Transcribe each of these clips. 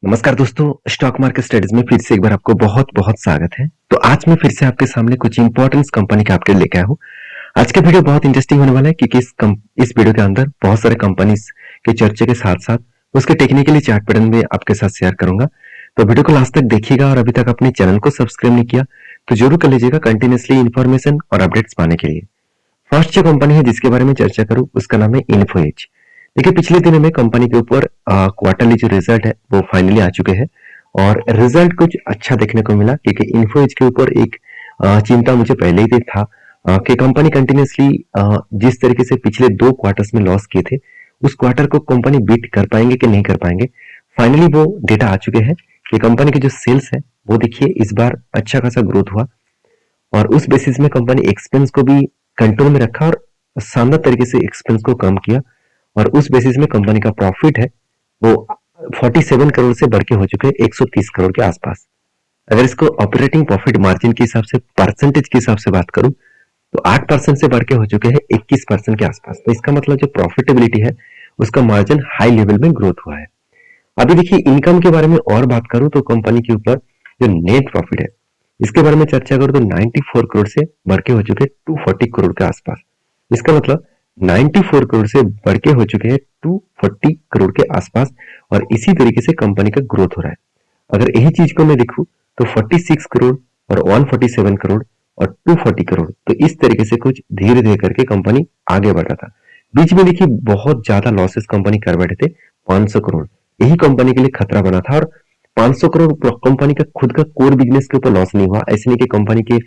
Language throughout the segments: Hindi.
नमस्कार दोस्तों, स्टॉक मार्केट स्टडीज में फिर से एक बार आपको बहुत बहुत स्वागत है। तो आज मैं फिर से आपके सामने कुछ इंपॉर्टेंट कंपनी का अपडेट लेके आया हूँ। आज का वीडियो बहुत इंटरेस्टिंग होने वाला है क्योंकि इस वीडियो के अंदर बहुत सारे कंपनीज के चर्चे के साथ साथ उसके टेक्निकली चार्ट पैटर्न भी आपके साथ शेयर करूंगा। तो वीडियो को लास्ट तक देखिएगा और अभी तक अपने चैनल को सब्सक्राइब नहीं किया तो जरूर कर लीजिएगा कंटिन्यूसली इन्फॉर्मेशन और अपडेट्स पाने के लिए। फर्स्ट जो कंपनी है जिसके बारे में चर्चा करूं उसका नाम है इन्फो एज। देखिए पिछले दिनों में कंपनी के ऊपर क्वार्टरली जो रिजल्ट है वो फाइनली आ चुके हैं और रिजल्ट कुछ अच्छा देखने को मिला क्योंकि इन्फो एज के ऊपर एक चिंता मुझे पहले ही था कि कंपनी कंटिन्यूसली जिस तरीके से पिछले 2 क्वार्टर्स में लॉस किए थे उस क्वार्टर को कंपनी बीट कर पाएंगे कि नहीं कर पाएंगे। फाइनली वो डेटा आ चुके हैं कि कंपनी के जो सेल्स है वो देखिए इस बार अच्छा खासा ग्रोथ हुआ और उस बेसिस में कंपनी एक्सपेंस को भी कंट्रोल में रखा और शानदार तरीके से एक्सपेंस को कम किया और उस बेसिस में कंपनी का प्रॉफिट है वो 47 करोड़ से बढ़ के हो चुके हैं 130 करोड़ के आसपास। अगर इसको ऑपरेटिंग प्रॉफिट मार्जिन के हिसाब से परसेंटेज के हिसाब से बात करूं तो 8% से बढ़ के हो चुके हैं 21% के आसपास। तो इसका मतलब जो प्रॉफिटेबिलिटी है उसका मार्जिन हाई लेवल में ग्रोथ हुआ है। अभी देखिए इनकम के बारे में और बात करूं तो कंपनी के ऊपर जो नेट प्रॉफिट है इसके बारे में चर्चा करूं तो 94 करोड़ से बढ़ के हो चुके 240 करोड़ के आसपास। इसका मतलब 94 करोड़ से बढ़ के हो चुके हैं 240 करोड़ के आसपास और इसी तरीके से कंपनी का ग्रोथ हो रहा है। अगर यही चीज को मैं देखूं तो 46 करोड़ और 147 करोड़ और 240 करोड़ तो इस तरीके से कुछ धीरे धीरे करके कंपनी आगे बढ़ रहा था। बीच में देखिए बहुत ज्यादा लॉसेस कंपनी कर बैठे थे 500 करोड़। यही कंपनी के लिए खतरा बना था और 500 करोड़ कंपनी का खुद का कोर बिजनेस के ऊपर लॉस नहीं हुआ। ऐसे नहीं कि कंपनी के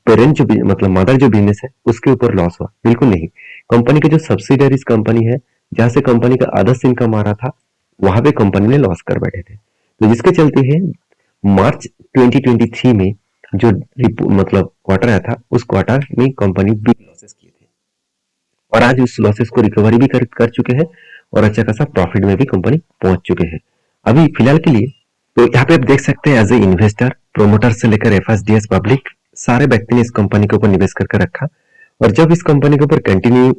पेरेंट जो मतलब मदर जो बिजनेस है उसके ऊपर लॉस हुआ, बिल्कुल नहीं। कंपनी के जो सब्सिडरीज कंपनी है जहां से कंपनी का अदर्स इनकम आ रहा था वहां पे कंपनी ने लॉस कर बैठे थे। तो जिसके चलते है मार्च 2023 में जो मतलब क्वार्टर आया था उस क्वार्टर में कंपनी बिग लॉसेस किए थे और आज उस लॉसेस को रिकवरी भी कर चुके हैं और अच्छा खासा प्रॉफिट में भी कंपनी पहुंच चुके हैं अभी फिलहाल के लिए। तो यहाँ पे आप देख सकते हैं एज ए इन्वेस्टर प्रोमोटर से लेकर एफएसडीएस पब्लिक सारे व्यक्ति ने इस कंपनी के ऊपर निवेश करके रखा और जब इस कंपनी के ऊपर कंटिन्यू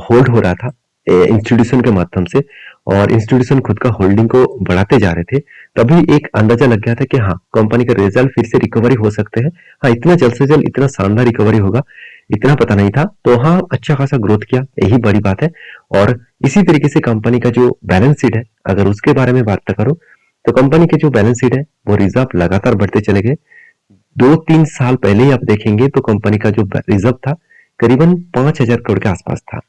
होल्ड हो रहा था इंस्टीट्यूशन के माध्यम से और इंस्टीट्यूशन खुद का होल्डिंग को बढ़ाते जा रहे थे तभी एक अंदाजा लग गया था कि हाँ कंपनी का रिजल्ट फिर से रिकवरी हो सकते हैं। हाँ इतना जल्द से जल्द इतना शानदार रिकवरी होगा इतना पता नहीं था। तो हाँ अच्छा खासा ग्रोथ किया यही बड़ी बात है। और इसी तरीके से कंपनी का जो बैलेंस शीट है अगर उसके बारे में बात करूं तो कंपनी के जो बैलेंस शीट है वो रिजर्व लगातार बढ़ते चले गए। 2-3 साल पहले ही आप देखेंगे तो कंपनी का जो रिजर्व था करीबन 5,000 करोड़ के आसपास था,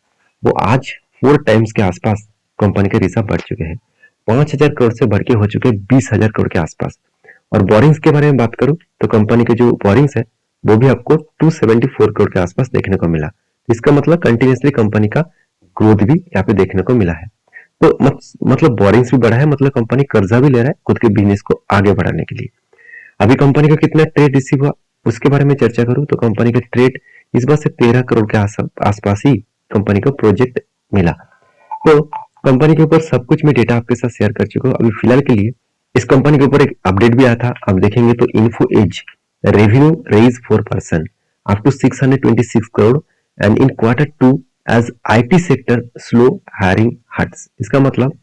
वो आज 4 टाइम्स के आसपास कंपनी के रिजर्व बढ़ चुके हैं। 5,000 करोड़ से बढ़ के हो चुके हैं 20,000 करोड़ के आसपास। और बोरिंग्स के बारे में बात करूं तो कंपनी के जो बोरिंग्स है वो भी आपको 274 करोड़ के आसपास देखने को मिला। इसका मतलब कंटिन्यूसली कंपनी का ग्रोथ भी यहाँ पे देखने को मिला है। तो मतलब बोरिंग्स भी बढ़ा है, मतलब कंपनी कर्जा भी ले रहा है खुद के बिजनेस को आगे बढ़ाने के लिए। अभी कंपनी का कितना ट्रेड रिसीव हुआ उसके बारे में चर्चा करूं तो कंपनी का ट्रेड इस बार से 13 करोड़ के आसपास ही कंपनी को प्रोजेक्ट मिला। तो कंपनी के ऊपर सब कुछ मैं डेटा आपके साथ शेयर कर चुका हूँ। अभी फिलहाल के लिए इस कंपनी के ऊपर एक अपडेट भी आया था, आप देखेंगे तो info as revenue rise 4% up to 626 crore and in Q2 as IT sector slow hiring hits. इसका मतलब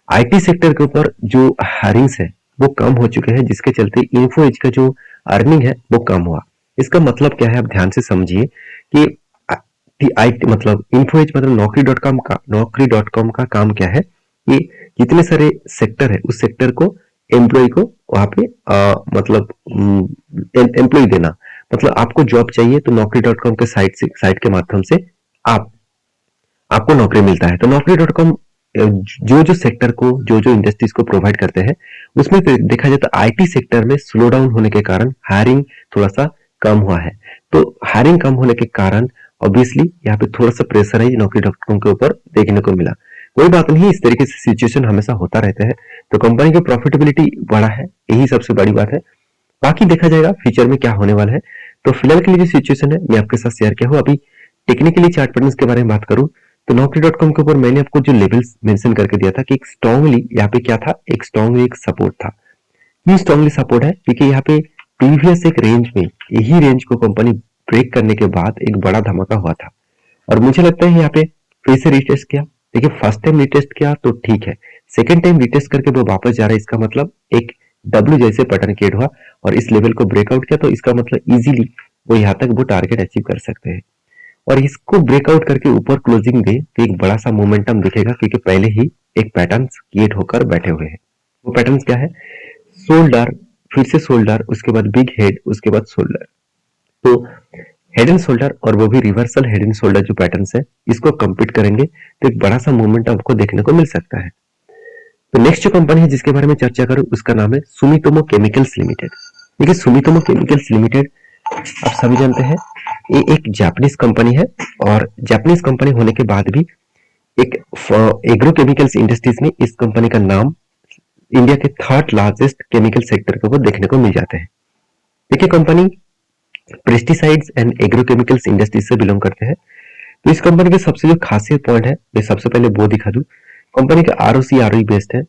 आईटी सेक्टर के ऊपर जो हायरिंग्स है वो कम हो चुके हैं जिसके चलते इन्फो एज का जो अर्निंग है वो कम हुआ। इसका मतलब क्या है आप ध्यान से समझिए कि आईटी मतलब इन्फो एज मतलब नौकरी.com का काम क्या है कि जितने सारे सेक्टर है उस सेक्टर को एम्प्लॉय को वहां पे मतलब एम्प्लॉय देना। मतलब आपको जॉब चाहिए तो नौकरी.com के साइट के माध्यम से आप आपको नौकरी मिलता है। तो नौकरी.com जो जो सेक्टर को जो जो इंडस्ट्रीज को प्रोवाइड करते हैं उसमें देखा जाए तो आईटी सेक्टर में स्लो डाउन होने के कारण हायरिंग थोड़ा सा कम हुआ है। तो हायरिंग कम होने के कारण ऑब्वियसली यहाँ पे थोड़ा सा प्रेशर है नौकरी.com के ऊपर देखने को मिला। कोई बात नहीं, इस तरीके से सिचुएशन हमेशा होता रहता है। तो कंपनी की प्रॉफिटेबिलिटी बढ़ा है यही सबसे बड़ी बात है, बाकी देखा जाएगा फ्यूचर में क्या होने वाला है। तो फिलहाल के लिए जो सिचुएशन है मैं आपके साथ शेयर किया हूँ। अभी टेक्निकली चार्ट पैटर्न्स के बारे में बात करूं तो नौकरी.com के ऊपर मैंने आपको जो लेवल्स मेंशन करके दिया था कि एक स्ट्रांगली यहाँ पे क्या था, एक स्ट्रांगली एक सपोर्ट था। ये स्ट्रांगली सपोर्ट है क्योंकि यहाँ पे प्रीवियस एक रेंज में यही रेंज को कंपनी ब्रेक करने के बाद एक बड़ा धमाका हुआ था और मुझे लगता है यहाँ पे फिर से रिटेस्ट किया। देखिए फर्स्ट टाइम रिटेस्ट किया तो ठीक है, सेकेंड टाइम रिटेस्ट करके वो वापस जा रहा है, इसका मतलब एक डब्ल्यू जैसे पैटर्न क्रिएट हुआ और इस लेवल को ब्रेकआउट किया, तो इसका मतलब इजीली वो यहाँ तक वो टारगेट अचीव कर सकते हैं। और इसको ब्रेकआउट करके ऊपर क्लोजिंग दे तो एक बड़ा सा मोमेंटम दिखेगा, क्योंकि पहले ही एक पैटर्न क्रिएट होकर बैठे हुए हैं। वो पैटर्न क्या है? शोल्डर, फिर से शोल्डर, उसके बाद बिग हेड, उसके बाद शोल्डर। तो हेड एंड शोल्डर, और वो भी रिवर्सल हेड एंड शोल्डर जो पैटर्न है, इसको कंप्लीट करेंगे तो एक बड़ा सा मूवमेंट आपको देखने को मिल सकता है। तो नेक्स्ट जो कंपनी है जिसके बारे में चर्चा करूं उसका नाम है सुमितोमो केमिकल्स लिमिटेड। देखिए सुमितोमो केमिकल्स लिमिटेड आप सभी जानते हैं ये एक जापानीज कंपनी है, और जापानीज कंपनी होने के बाद भी एक एग्रोकेमिकल्स इंडस्ट्रीज में इस कंपनी का नाम इंडिया के थर्ड लार्जेस्ट केमिकल सेक्टर के ऊपर देखने को मिल जाते हैं। देखिए company pesticides and agrochemicals industries से बिलोंग करते हैं। तो इस कंपनी के सबसे जो खासियत पॉइंट है मैं सबसे पहले वो दिखा दूं। कंपनी का आरओसी आरओई बेस्ड है।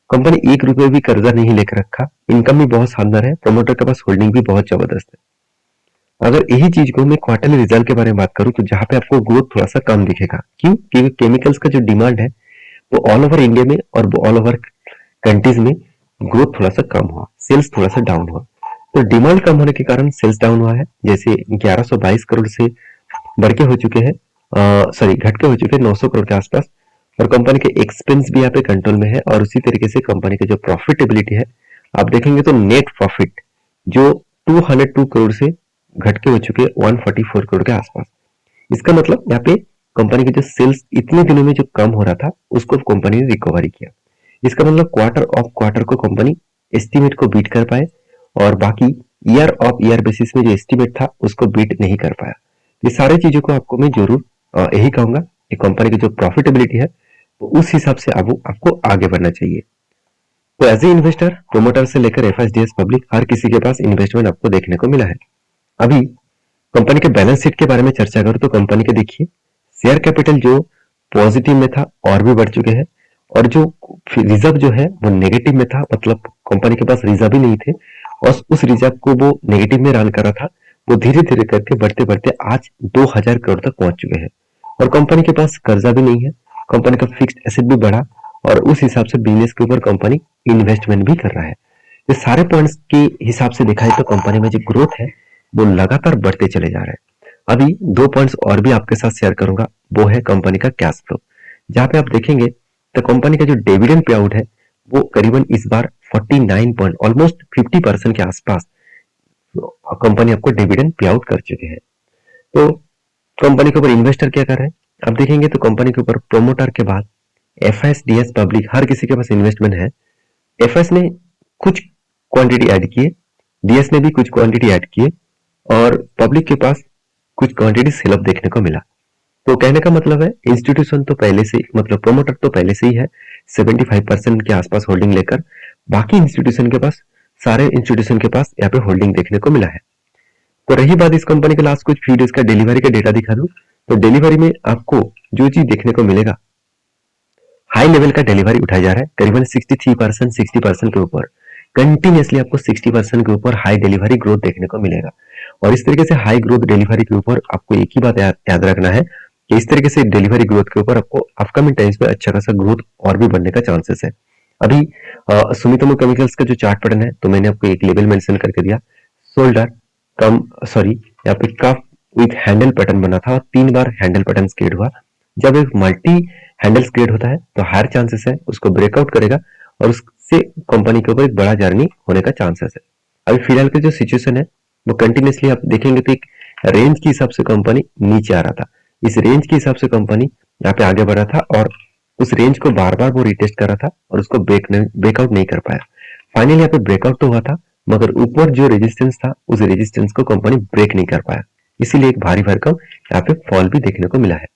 कंपनी ₹1 भी कर्जा नहीं लेकर रखा, इनकम भी बहुत शानदार है, प्रमोटर के पास होल्डिंग भी बहुत जबरदस्त है। अगर यही चीज को मैं क्वार्टरली रिजल्ट के बारे में बात करूं तो जहां पे आपको ग्रोथ थोड़ा सा कम दिखेगा। क्यों? क्योंकि केमिकल्स का जो डिमांड है वो ऑल ओवर इंडिया में और ऑल ओवर कंट्रीज में ग्रोथ थोड़ा सा कम हुआ, सेल्स थोड़ा सा डाउन हुआ। तो डिमांड कम होने के कारण सेल्स डाउन हुआ है। जैसे 1122 करोड़ से बढ़ के हो चुके हैं, घट के हो चुके हैं 900 करोड़ के आसपास। और कंपनी के एक्सपेंस भी यहाँ पे कंट्रोल में है, और उसी तरीके से कंपनी की जो प्रॉफिटेबिलिटी है आप देखेंगे तो नेट प्रॉफिट जो 202 करोड़ से घट के हो चुके हैं 144 करोड़ के आसपास। इसका मतलब यहाँ पे कंपनी के जो सेल्स इतने दिनों में जो कम हो रहा था उसको कंपनी ने रिकवरी किया। इसका मतलब क्वार्टर ऑफ क्वार्टर को कंपनी एस्टिमेट को बीट कर पाए, और बाकी ईयर ऑफ ईयर बेसिस में जो एस्टिमेट था उसको बीट नहीं कर पाया। ये सारी चीजों को आपको मैं जरूर यही कहूंगा कि कंपनी की जो प्रॉफिटेबिलिटी है तो उस हिसाब से आपको आगे बढ़ना चाहिए। तो एज ए इन्वेस्टर, प्रोमोटर से लेकर एफएसडीएस पब्लिक हर किसी के पास इन्वेस्टमेंट आपको देखने को मिला है। अभी कंपनी के बैलेंस शीट के बारे में चर्चा करूं तो कंपनी के देखिए शेयर कैपिटल जो पॉजिटिव में था और भी बढ़ चुके हैं, और जो रिजर्व जो है वो नेगेटिव में था, मतलब कंपनी के पास रिजर्व ही नहीं थे और उस रिजर्व को वो नेगेटिव में रन कर रहा था। वो धीरे धीरे करके बढ़ते बढ़ते आज 2000 करोड़ तक पहुंच चुके हैं, और कंपनी के पास कर्जा भी नहीं है। कंपनी का फिक्स्ड एसेट भी बढ़ा, और उस हिसाब से बिजनेस के ऊपर कंपनी इन्वेस्टमेंट भी कर रहा है। ये सारे पॉइंट्स के हिसाब से देखा है तो कंपनी में जो ग्रोथ है वो लगातार बढ़ते चले जा रहा है। अभी 2 पॉइंट्स और भी आपके साथ शेयर करूंगा, वो है कंपनी का कैश फ्लो। जहां पे आप देखेंगे तो कंपनी का जो डिविडेंड पे आउट है वो करीबन इस बार 49 पॉइंट ऑलमोस्ट 50% के आसपास कंपनी आपको डिविडेंड पे आउट कर चुके हैं। तो कंपनी के ऊपर इन्वेस्टर क्या कर रहे हैं आप देखेंगे तो कंपनी के ऊपर प्रोमोटर के बाद एफएसडीएस पब्लिक हर किसी के पास इन्वेस्टमेंट है। एफएस ने कुछ क्वांटिटी ऐड किए, डीएस ने भी कुछ क्वांटिटी ऐड किए, और पब्लिक के पास कुछ क्वांटिटी सेल ऑफ देखने को मिला। तो कहने का मतलब है इंस्टीट्यूशन तो पहले से, मतलब प्रोमोटर तो पहले से ही है 75% के आसपास होल्डिंग लेकर, बाकी इंस्टीट्यूशन के पास, सारे इंस्टीट्यूशन के पास यहाँ पे होल्डिंग देखने को मिला है। तो रही बात इस कंपनी के लास्ट कुछ फ्यू डेज का डिलीवरी का डेटा दिखा दूं तो डिलीवरी में आपको जो चीज देखने को मिलेगा, हाई लेवल का डिलीवरी उठाया जा रहा है करीबन 63% 60% के ऊपर। कंटिन्यूअसली आपको 60% के ऊपर हाई डिलीवरी ग्रोथ देखने को मिलेगा, और इस तरीके से हाई ग्रोथ डिलीवरी के ऊपर आपको एक ही बात याद रखना है कि इस तरीके से डिलीवरी ग्रोथ के ऊपर आपको अपकमिंग टाइम्स में अच्छा खासा ग्रोथ और भी बढ़ने का चांसेस है। अभी सुमितोमो केमिकल्स का जो चार्ट पैटर्न है तो मैंने आपको एक लेवल मेंशन करके दिया, शोल्डर यहाँ पे कफ विथ हैंडल पैटर्न बना था और 3 बार हैंडल पैटर्न क्रिएट हुआ। जब एक मल्टी हैंडल्स क्रिएट होता है तो हायर चांसेस है उसको ब्रेकआउट करेगा और उससे कंपनी के ऊपर एक बड़ा जर्नी होने का चांसेस है। अभी फिलहाल की जो सिचुएशन है वो कंटिन्यूसली आप देखेंगे तो एक रेंज के हिसाब से कंपनी नीचे आ रहा था, इस रेंज के हिसाब से कंपनी यहाँ पे आगे बढ़ा था और उस रेंज को बार बार वो रिटेस्ट कर रहा था और उसको ब्रेकआउट नहीं कर पाया। फाइनली यहाँ पे ब्रेकआउट तो हुआ था, मगर ऊपर जो रेजिस्टेंस था उस रेजिस्टेंस को कंपनी ब्रेक नहीं कर पाया, इसीलिए एक भारी भरकम यहाँ पे फॉल भी देखने को मिला है।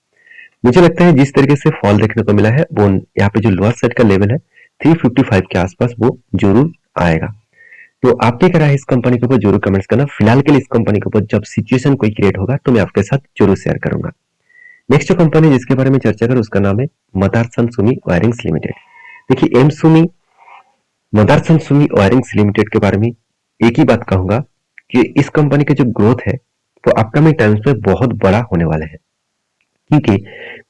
मुझे लगता है जिस तरीके से फॉल देखने को मिला है वो यहाँ पे जो लोअर साइड का लेवल है 355 के आसपास वो जरूर आएगा। तो आपकी क्या राय है इस कंपनी के ऊपर जरूर कमेंट्स करना। फिलहाल के लिए इस कंपनी के ऊपर जब सिचुएशन कोई क्रिएट होगा तो मैं आपके साथ जरूर शेयर करूंगा। नेक्स्ट कंपनी जिसके बारे में चर्चा करें उसका नाम है मदारसन सुमी वायरिंग्स लिमिटेड। देखिए मदारसन सुमी वायरिंग्स लिमिटेड के बारे में एक ही बात कहूंगा कि इस कंपनी का जो ग्रोथ है वो अपकमिंग टाइम्स में बहुत बड़ा होने वाला है, क्योंकि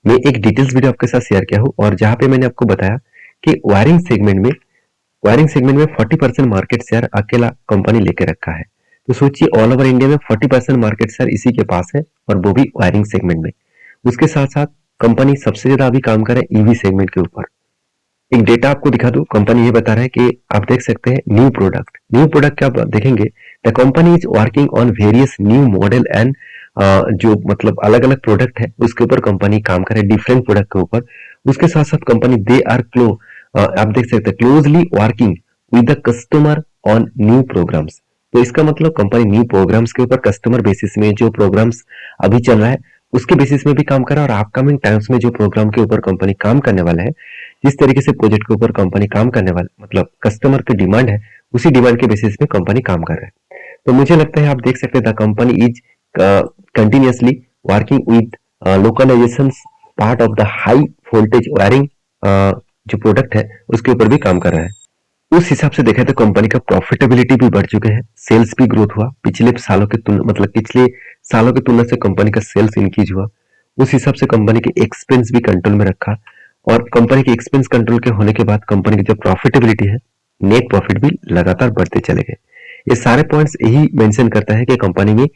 मैं एक डिटेल्स वीडियो आपके साथ शेयर किया हूं और जहां पे मैंने आपको बताया कि वायरिंग सेगमेंट में 40% मार्केट शेयर अकेला कंपनी लेके रखा है। तो सोचिए ऑल ओवर इंडिया में 40% मार्केट शेयर इसी के पास है और वो भी वायरिंग सेगमेंट में। उसके साथ साथ कंपनी सबसे ज्यादा अभी काम कर रहा है ईवी सेगमेंट के ऊपर। एक डेटा आपको दिखा दूं, कंपनी ये बता रहा है कि आप देख सकते हैं न्यू प्रोडक्ट क्या आप देखेंगे, the company is working on various new model and जो मतलब अलग अलग प्रोडक्ट है उसके ऊपर कंपनी काम करे, डिफरेंट प्रोडक्ट के ऊपर। उसके साथ साथ कंपनी दे आर आप देख सकते हैं closely working with the customer on new programmes. तो इसका मतलब कंपनी न्यू प्रोग्राम्स के ऊपर कस्टमर बेसिस में जो प्रोग्राम्स अभी चल रहा है उसके बेसिस में भी काम कर रहा है, और अपकमिंग टाइम्स में जो प्रोग्राम के ऊपर कंपनी काम करने वाला है, जिस तरीके से प्रोजेक्ट के ऊपर कंपनी काम करने वाला मतलब कस्टमर की डिमांड है उसी डिमांड के बेसिस पे कंपनी काम कर रहा है। तो मुझे लगता है आप देख सकते हैं the company is continuously working with localisation part of the high voltage wiring, जो प्रोडक्ट है उसके ऊपर भी काम कर रहा है। उस हिसाब से देखा तो कंपनी का प्रॉफिटेबिलिटी भी बढ़ चुके हैं, सेल्स भी ग्रोथ हुआ पिछले सालों के तुलना मतलब पिछले सालों की तुलना से कंपनी का सेल्स इंक्रीज हुआ। उस हिसाब से कंपनी के एक्सपेंस भी कंट्रोल में रखा, और कंपनी के एक्सपेंस कंट्रोल के होने के बाद कंपनी की जो प्रॉफिटेबिलिटी है, नेट प्रॉफिट भी लगातार बढ़ते चले गए। ये सारे पॉइंट्स यही मेंशन करता है कि कंपनी में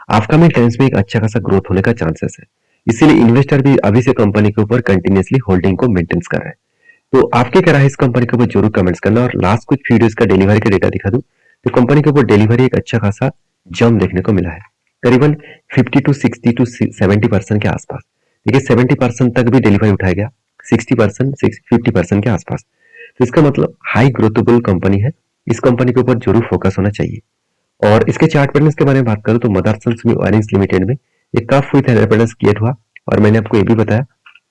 अपकमिंग टाइम्स में एक अच्छा खासा ग्रोथ होने का चांसेस है। इसीलिए इन्वेस्टर भी अभी से कंपनी के ऊपर कंटिन्यूअसली होल्डिंग को मेंटेन कर रहे हैं। तो आपके क्या राय है इस कंपनी के ऊपर जरूर कमेंट्स करना, और लास्ट कुछ वीडियोस का डिलीवरी का डेटा दिखा दूं तो कंपनी के ऊपर डिलीवरी एक अच्छा खासा जंप देखने को मिला है, करीबन 50 टू 60 टू 70% के आसपास। देखिए 70% तक भी डिलीवरी उठाया गया, 60% 50% के आसपास। तो इसका मतलब हाई ग्रोथेबल कंपनी है, इस कंपनी के ऊपर जरूर फोकस होना चाहिए। और इसके चार्ट पैटर्न्स के बारे में बात करूं तो मदरसन सुमी वायरिंग्स लिमिटेड में एक कफ विथ पैटर्न्स क्रिएट हुआ, और मैंने आपको ये भी बताया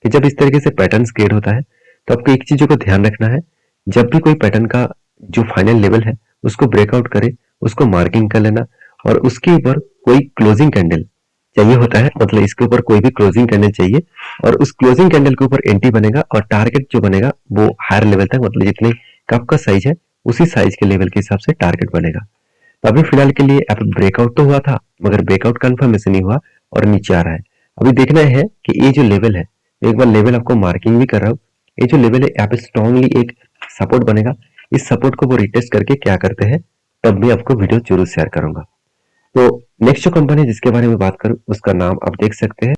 कि जब इस तरीके से पैटर्न्स क्रिएट होता है तो आपको एक चीजों को ध्यान रखना है, जब भी कोई पैटर्न का जो फाइनल लेवल है उसको ब्रेकआउट करे, उसको मार्किंग कर लेना, और उसके ऊपर कोई क्लोजिंग कैंडल चाहिए होता है, मतलब इसके ऊपर कोई भी क्लोजिंग कैंडल चाहिए, और उस क्लोजिंग कैंडल के ऊपर एंट्री बनेगा और टारगेट जो बनेगा वो हायर लेवल तक, मतलब जितने कप का साइज है उसी साइज के लेवल के हिसाब से टारगेट बनेगा। तो अभी फिलहाल के लिए यहाँ पे ब्रेकआउट तो हुआ था मगर ब्रेकआउट कंफर्मेशन नहीं हुआ और नीचे आ रहा है। अभी देखना है कि ये जो लेवल है, एक बार लेवल आपको मार्किंग भी कर रहा हूँ, ये जो लेवल है यहाँ पे स्ट्रांगली एक सपोर्ट बनेगा, इस सपोर्ट को वो रिटेस्ट करके क्या करते हैं तब भी आपको वीडियो जरूर शेयर करूंगा। तो नेक्स्ट जो कंपनी जिसके बारे में बात करूं उसका नाम आप देख सकते हैं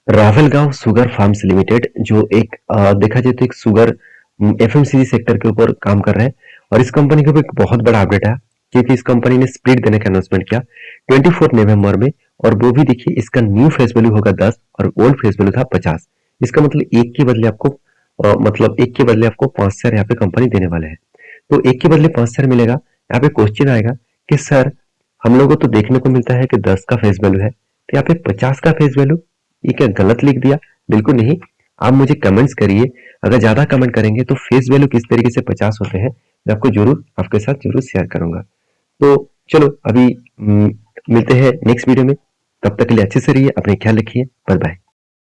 रावलगांव शुगर फार्म्स लिमिटेड, जो एक देखा जाए तो एक शुगर एफएमसीजी सेक्टर के ऊपर काम कर रहा है। और इस कंपनी के ऊपर एक बहुत बड़ा अपडेट है क्योंकि इस कंपनी ने स्प्लिट देने का अनाउंसमेंट किया 24 नवंबर में, और वो भी देखिए इसका न्यू फेस वैल्यू होगा 10 और ओल्ड फेस वैल्यू था 50। इसका मतलब एक के बदले आपको मतलब एक के बदले आपको 5 शेयर यहाँ पे कंपनी देने वाले हैं। तो एक के बदले 5 शेयर मिलेगा। यहाँ पे क्वेश्चन आएगा कि सर हम लोगों को तो देखने को मिलता है कि 10 का फेस वैल्यू है, तो यहाँ पे 50 का फेस वैल्यू, ये क्या गलत लिख दिया? बिल्कुल नहीं। आप मुझे कमेंट्स करिए, अगर ज्यादा कमेंट करेंगे तो फेस वैल्यू किस तरीके से 50 होते हैं मैं आपको जरूर आपके साथ जरूर शेयर करूंगा। तो चलो अभी मिलते हैं नेक्स्ट वीडियो में, तब तक के लिए अच्छे से रहिए, अपने ख्याल रखिए, बाय बाय।